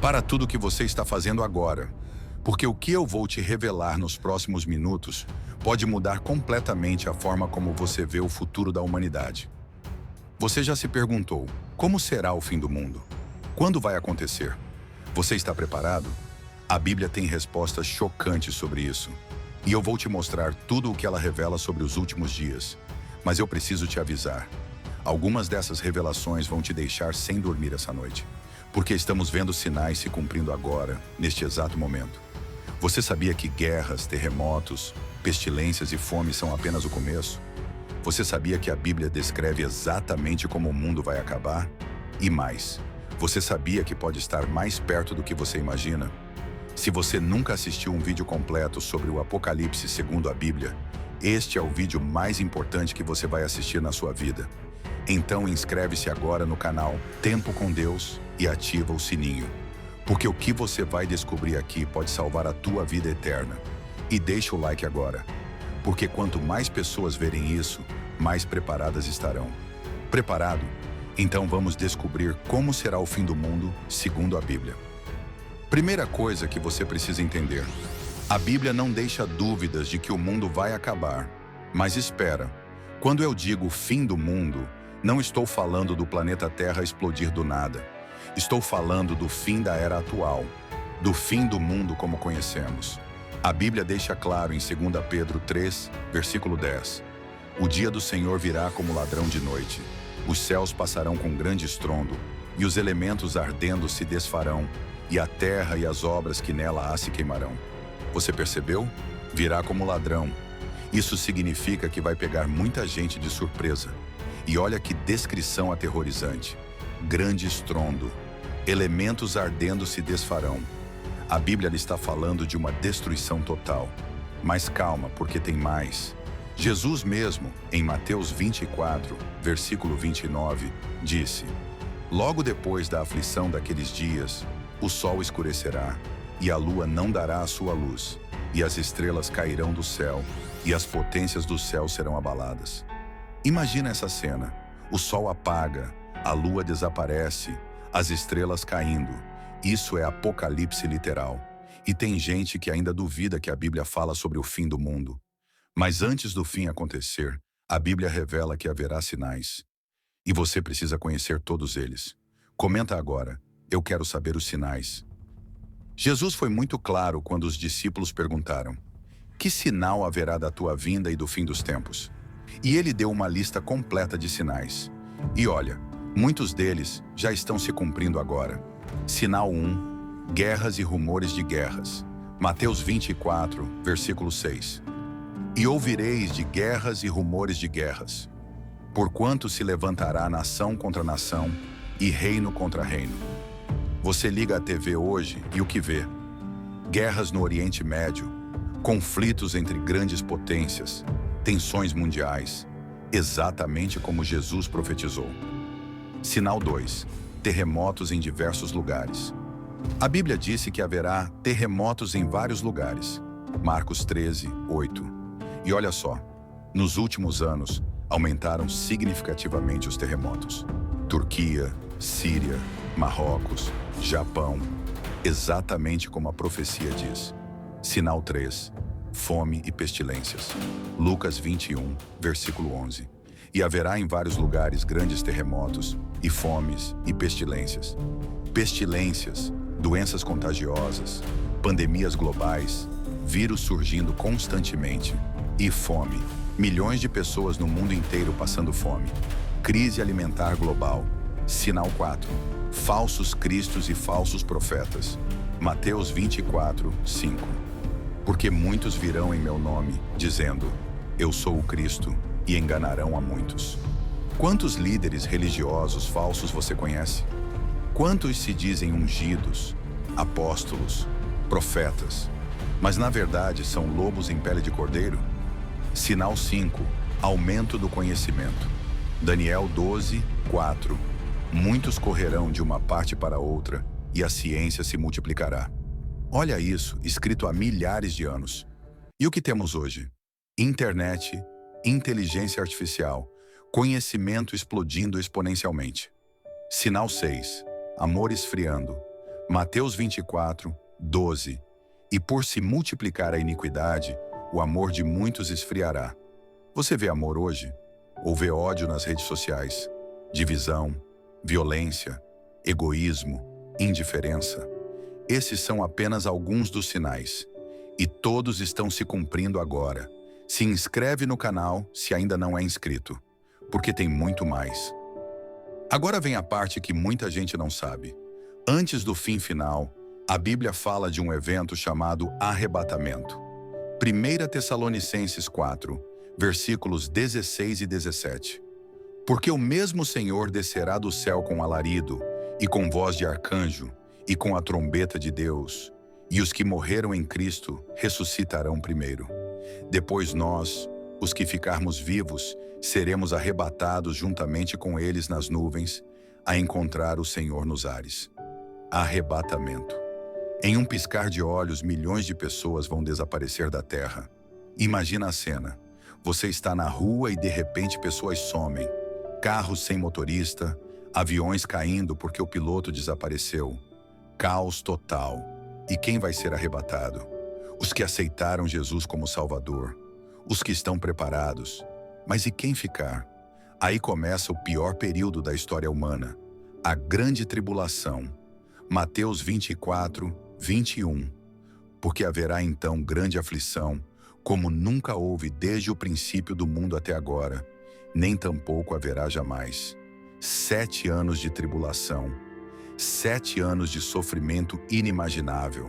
Para tudo o que você está fazendo agora, porque o que eu vou te revelar nos próximos minutos pode mudar completamente a forma como você vê o futuro da humanidade. Você já se perguntou, como será o fim do mundo? Quando vai acontecer? Você está preparado? A Bíblia tem respostas chocantes sobre isso. E eu vou te mostrar tudo o que ela revela sobre os últimos dias. Mas eu preciso te avisar. Algumas dessas revelações vão te deixar sem dormir essa noite. Porque estamos vendo sinais se cumprindo agora, neste exato momento. Você sabia que guerras, terremotos, pestilências e fome são apenas o começo? Você sabia que a Bíblia descreve exatamente como o mundo vai acabar? E mais, você sabia que pode estar mais perto do que você imagina? Se você nunca assistiu um vídeo completo sobre o Apocalipse segundo a Bíblia, este é o vídeo mais importante que você vai assistir na sua vida. Então inscreve-se agora no canal Tempo com Deus e ativa o sininho. Porque o que você vai descobrir aqui pode salvar a tua vida eterna. E deixa o like agora. Porque quanto mais pessoas verem isso, mais preparadas estarão. Preparado? Então vamos descobrir como será o fim do mundo segundo a Bíblia. Primeira coisa que você precisa entender. A Bíblia não deixa dúvidas de que o mundo vai acabar. Mas espera, quando eu digo fim do mundo, não estou falando do planeta Terra explodir do nada. Estou falando do fim da era atual, do fim do mundo como conhecemos. A Bíblia deixa claro em 2 Pedro 3, versículo 10. O dia do Senhor virá como ladrão de noite. Os céus passarão com grande estrondo, e os elementos ardendo se desfarão, e a terra e as obras que nela há se queimarão. Você percebeu? Virá como ladrão. Isso significa que vai pegar muita gente de surpresa. E olha que descrição aterrorizante. Grande estrondo. Elementos ardendo se desfarão. A Bíblia está falando de uma destruição total. Mas calma, porque tem mais. Jesus mesmo, em Mateus 24, versículo 29, disse: Logo depois da aflição daqueles dias, o sol escurecerá, e a lua não dará a sua luz, e as estrelas cairão do céu, e as potências do céu serão abaladas. Imagina essa cena. O sol apaga, a lua desaparece, as estrelas caindo. Isso é apocalipse literal. E tem gente que ainda duvida que a Bíblia fala sobre o fim do mundo. Mas antes do fim acontecer, a Bíblia revela que haverá sinais. E você precisa conhecer todos eles. Comenta agora. Eu quero saber os sinais. Jesus foi muito claro quando os discípulos perguntaram: que sinal haverá da tua vinda e do fim dos tempos? E ele deu uma lista completa de sinais. E olha, muitos deles já estão se cumprindo agora. Sinal 1, guerras e rumores de guerras. Mateus 24, versículo 6. E ouvireis de guerras e rumores de guerras. Porquanto se levantará nação contra nação e reino contra reino. Você liga a TV hoje e o que vê? Guerras no Oriente Médio, conflitos entre grandes potências, tensões mundiais, exatamente como Jesus profetizou. Sinal 2. Terremotos em diversos lugares. A Bíblia disse que haverá terremotos em vários lugares. Marcos 13, 8. E olha só, nos últimos anos, aumentaram significativamente os terremotos. Turquia, Síria, Marrocos, Japão, exatamente como a profecia diz. Sinal 3. Fome e pestilências. Lucas 21, versículo 11. E haverá em vários lugares grandes terremotos, e fomes e pestilências. Pestilências, doenças contagiosas, pandemias globais, vírus surgindo constantemente. E fome, milhões de pessoas no mundo inteiro passando fome. Crise alimentar global. Sinal 4. Falsos cristos e falsos profetas. Mateus 24, 5. Porque muitos virão em meu nome, dizendo: eu sou o Cristo, e enganarão a muitos. Quantos líderes religiosos falsos você conhece? Quantos se dizem ungidos, apóstolos, profetas, mas na verdade são lobos em pele de cordeiro? Sinal 5. Aumento do conhecimento. Daniel 12, 4. Muitos correrão de uma parte para outra, e a ciência se multiplicará. Olha isso, escrito há milhares de anos. E o que temos hoje? Internet, inteligência artificial, conhecimento explodindo exponencialmente. Sinal 6. Amor esfriando. Mateus 24, 12. E por se multiplicar a iniquidade, o amor de muitos esfriará. Você vê amor hoje? Ou vê ódio nas redes sociais? Divisão, violência, egoísmo, indiferença. Esses são apenas alguns dos sinais. E todos estão se cumprindo agora. Se inscreve no canal se ainda não é inscrito, porque tem muito mais. Agora vem a parte que muita gente não sabe. Antes do fim final, a Bíblia fala de um evento chamado arrebatamento. 1 Tessalonicenses 4, versículos 16 e 17. Porque o mesmo Senhor descerá do céu com alarido, e com voz de arcanjo, e com a trombeta de Deus, e os que morreram em Cristo ressuscitarão primeiro. Depois nós, os que ficarmos vivos, seremos arrebatados juntamente com eles nas nuvens, a encontrar o Senhor nos ares. Arrebatamento. Em um piscar de olhos, milhões de pessoas vão desaparecer da terra. Imagina a cena. Você está na rua e de repente pessoas somem. Carros sem motorista, aviões caindo porque o piloto desapareceu. Caos total. E quem vai ser arrebatado? Os que aceitaram Jesus como Salvador. Os que estão preparados. Mas e quem ficar? Aí começa o pior período da história humana. A grande tribulação. Mateus 24, 21. Porque haverá então grande aflição, como nunca houve desde o princípio do mundo até agora, nem tampouco haverá jamais. 7 anos de tribulação, 7 anos de sofrimento inimaginável.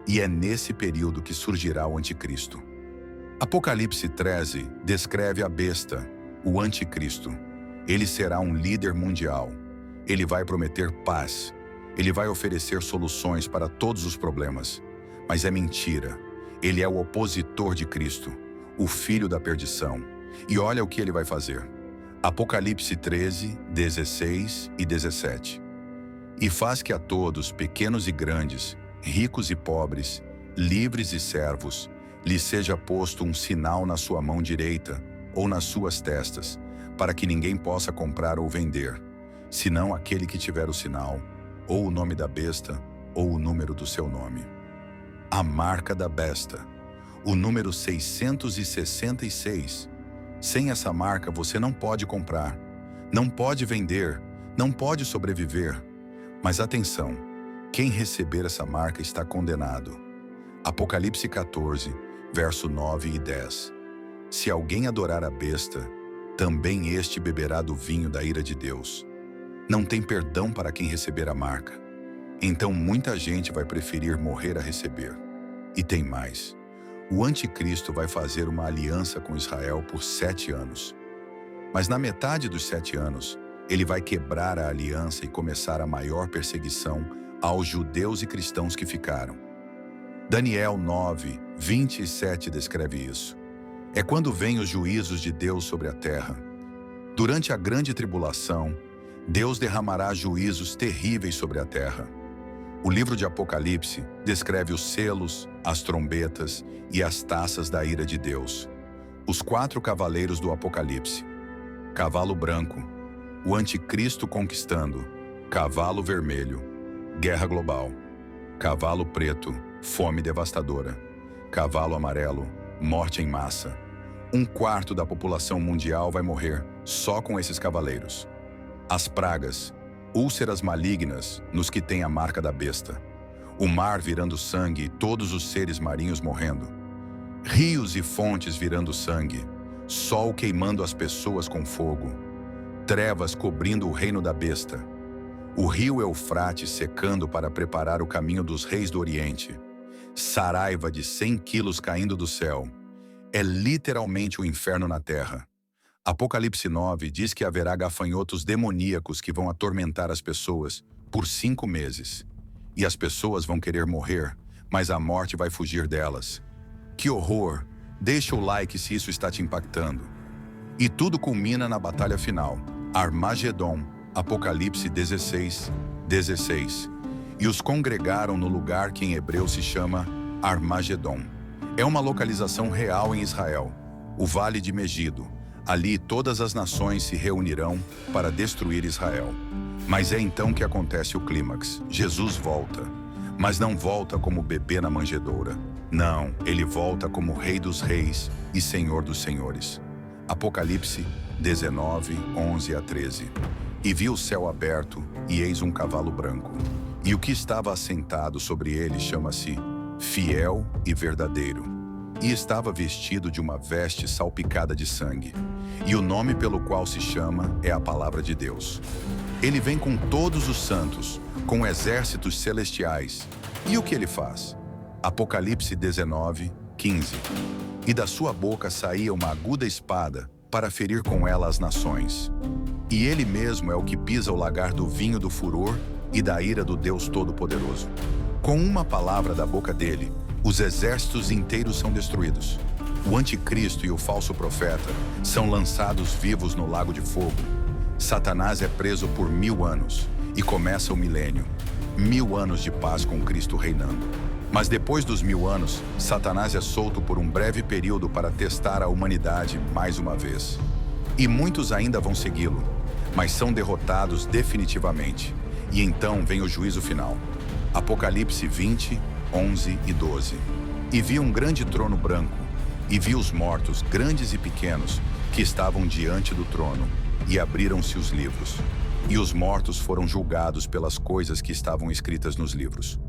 E é nesse período que surgirá o anticristo. Apocalipse 13 descreve a besta, o anticristo. Ele será um líder mundial. Ele vai prometer paz. Ele vai oferecer soluções para todos os problemas. Mas é mentira. Ele é o opositor de Cristo, o filho da perdição. E olha o que ele vai fazer. Apocalipse 13, 16 e 17. E faz que a todos, pequenos e grandes, ricos e pobres, livres e servos, lhes seja posto um sinal na sua mão direita ou nas suas testas, para que ninguém possa comprar ou vender, senão aquele que tiver o sinal, ou o nome da besta, ou o número do seu nome. A marca da besta, o número 666. Sem essa marca você não pode comprar, não pode vender, não pode sobreviver. Mas atenção, quem receber essa marca está condenado. Apocalipse 14, verso 9 e 10. Se alguém adorar a besta, também este beberá do vinho da ira de Deus. Não tem perdão para quem receber a marca. Então muita gente vai preferir morrer a receber. E tem mais. O anticristo vai fazer uma aliança com Israel por 7 anos. Mas na metade dos 7 anos, ele vai quebrar a aliança e começar a maior perseguição aos judeus e cristãos que ficaram. Daniel 9, 27 descreve isso. É quando vêm os juízos de Deus sobre a terra. Durante a grande tribulação, Deus derramará juízos terríveis sobre a terra. O livro de Apocalipse descreve os selos, as trombetas e as taças da ira de Deus. Os 4 cavaleiros do Apocalipse. Cavalo branco, o anticristo conquistando. Cavalo vermelho, guerra global. Cavalo preto, fome devastadora. Cavalo amarelo, morte em massa. 1/4 da população mundial vai morrer só com esses cavaleiros. As pragas, úlceras malignas nos que têm a marca da besta. O mar virando sangue e todos os seres marinhos morrendo. Rios e fontes virando sangue. Sol queimando as pessoas com fogo. Trevas cobrindo o reino da besta. O rio Eufrates secando para preparar o caminho dos reis do Oriente. Saraiva de 100 quilos caindo do céu. É literalmente o inferno na terra. Apocalipse 9 diz que haverá gafanhotos demoníacos que vão atormentar as pessoas por 5 meses. E as pessoas vão querer morrer, mas a morte vai fugir delas. Que horror! Deixa o like se isso está te impactando. E tudo culmina na batalha final, Armagedon, Apocalipse 16, 16. E os congregaram no lugar que em hebreu se chama Armagedon. É uma localização real em Israel, o Vale de Megido. Ali todas as nações se reunirão para destruir Israel. Mas é então que acontece o clímax. Jesus volta, mas não volta como bebê na manjedoura. Não, ele volta como Rei dos Reis e Senhor dos Senhores. Apocalipse 19, 11 a 13. E vi o céu aberto, e eis um cavalo branco. E o que estava assentado sobre ele chama-se Fiel e Verdadeiro. E estava vestido de uma veste salpicada de sangue. E o nome pelo qual se chama é a Palavra de Deus. Ele vem com todos os santos, com exércitos celestiais. E o que ele faz? Apocalipse 19, 15. E da sua boca saía uma aguda espada para ferir com ela as nações. E ele mesmo é o que pisa o lagar do vinho do furor e da ira do Deus Todo-Poderoso. Com uma palavra da boca dele, os exércitos inteiros são destruídos. O anticristo e o falso profeta são lançados vivos no lago de fogo. Satanás é preso por 1000 anos e começa o milênio. 1000 anos de paz com Cristo reinando. Mas depois dos 1000 anos, Satanás é solto por um breve período para testar a humanidade mais uma vez. E muitos ainda vão segui-lo, mas são derrotados definitivamente. E então vem o juízo final. Apocalipse 20, 11 e 12. E vi um grande trono branco, e vi os mortos, grandes e pequenos, que estavam diante do trono, e abriram-se os livros. E os mortos foram julgados pelas coisas que estavam escritas nos livros.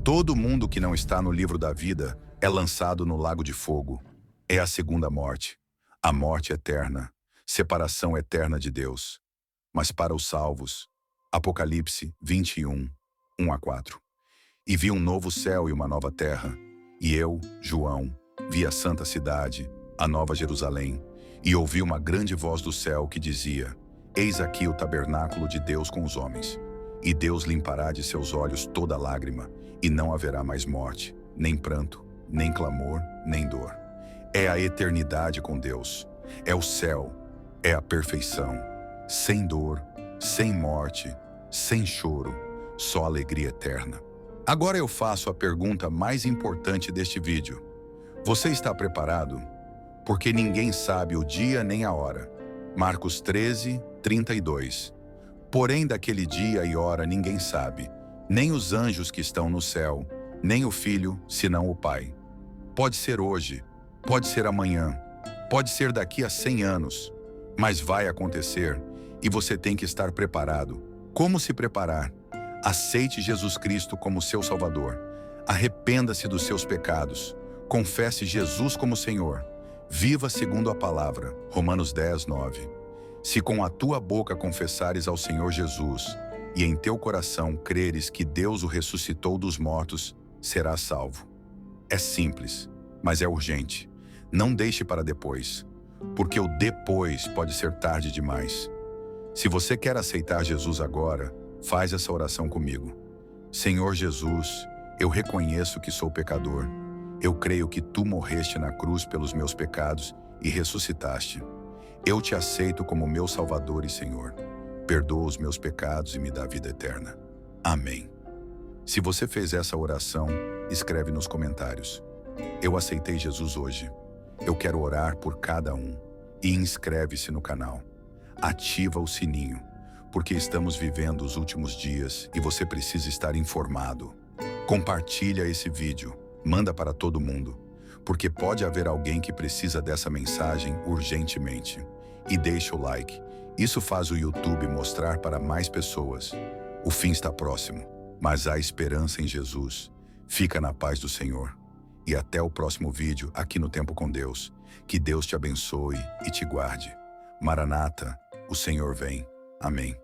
Todo mundo que não está no livro da vida é lançado no lago de fogo. É a segunda morte, a morte eterna, separação eterna de Deus. Mas para os salvos, Apocalipse 21, 1 a 4. E vi um novo céu e uma nova terra, e eu, João, vi a santa cidade, a nova Jerusalém, e ouvi uma grande voz do céu que dizia: Eis aqui o tabernáculo de Deus com os homens. E Deus limpará de seus olhos toda lágrima, e não haverá mais morte, nem pranto, nem clamor, nem dor. É a eternidade com Deus. É o céu, é a perfeição. Sem dor, sem morte, sem choro, só alegria eterna. Agora eu faço a pergunta mais importante deste vídeo. Você está preparado? Porque ninguém sabe o dia nem a hora. Marcos 13, 32. Porém, daquele dia e hora ninguém sabe, nem os anjos que estão no céu, nem o Filho, senão o Pai. Pode ser hoje, pode ser amanhã, pode ser daqui a 100 anos, mas vai acontecer e você tem que estar preparado. Como se preparar? Aceite Jesus Cristo como seu Salvador. Arrependa-se dos seus pecados. Confesse Jesus como Senhor. Viva segundo a palavra. Romanos 10, 9. Se com a tua boca confessares ao Senhor Jesus e em teu coração creres que Deus o ressuscitou dos mortos, serás salvo. É simples, mas é urgente. Não deixe para depois, porque o depois pode ser tarde demais. Se você quer aceitar Jesus agora, faz essa oração comigo. Senhor Jesus, eu reconheço que sou pecador. Eu creio que tu morreste na cruz pelos meus pecados e ressuscitaste. Eu te aceito como meu Salvador e Senhor. Perdoa os meus pecados e me dá vida eterna. Amém. Se você fez essa oração, escreve nos comentários: Eu aceitei Jesus hoje. Eu quero orar por cada um. E inscreve-se no canal. Ativa o sininho, porque estamos vivendo os últimos dias e você precisa estar informado. Compartilha esse vídeo. Manda para todo mundo, porque pode haver alguém que precisa dessa mensagem urgentemente. E deixa o like. Isso faz o YouTube mostrar para mais pessoas. O fim está próximo, mas há esperança em Jesus. Fica na paz do Senhor. E até o próximo vídeo aqui no Tempo com Deus. Que Deus te abençoe e te guarde. Maranata, o Senhor vem. Amém.